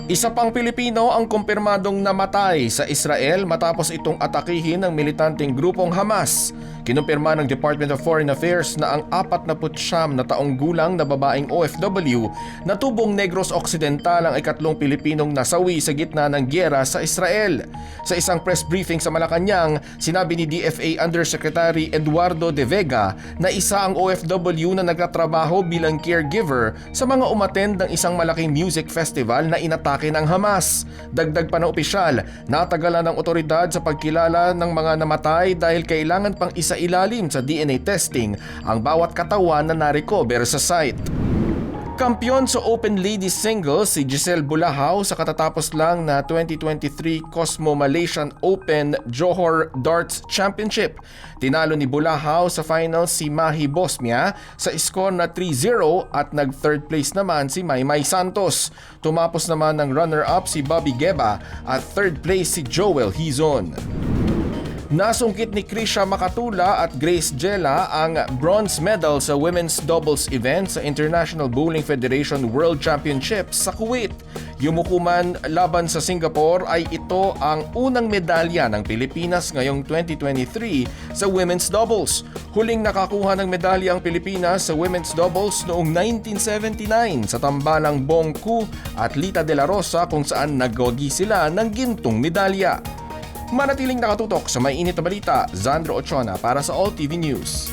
Isa pang Pilipino ang kumpirmadong namatay sa Israel matapos itong atakihin ng militanteng grupong Hamas. Kinumpirma ng Department of Foreign Affairs na ang 49 na taong gulang na babaeng OFW na tubong Negros Occidental ang ikatlong Pilipinong nasawi sa gitna ng gyera sa Israel. Sa isang press briefing sa Malacanang, sinabi ni DFA Undersecretary Eduardo De Vega na isa ang OFW na nagtatrabaho bilang caregiver sa mga umattend ng isang malaking music festival na inatake ng Hamas. Dagdag pa ng opisyal, natagalan ng otoridad sa pagkilala ng mga namatay dahil kailangan pang isa-ilalim sa DNA testing ang bawat katawan na na-recover sa site. Kampiyon sa Open Ladies Singles si Giselle Bulahaw sa katatapos lang na 2023 Cosmo Malaysian Open Johor Darts Championship. Tinalo ni Bulahaw sa finals si Mahi Bosmia sa score na 3-0 at nag-third place naman si Maymay Santos. Tumapos naman ng runner-up si Bobby Geba at third place si Joel Hizon. Nasungkit ni Krisha Makatula at Grace Jella ang bronze medal sa women's doubles event sa International Bowling Federation World Championships sa Kuwait. Yumukuman laban sa Singapore ay ito ang unang medalya ng Pilipinas ngayong 2023 sa women's doubles. Huling nakakuha ng medalya ang Pilipinas sa women's doubles noong 1979 sa tambalang Bong Ku at Lita De La Rosa kung saan nagwagi sila ng gintong medalya. Manatiling nakatutok sa may init na balita, Zandro Ochona para sa All TV News.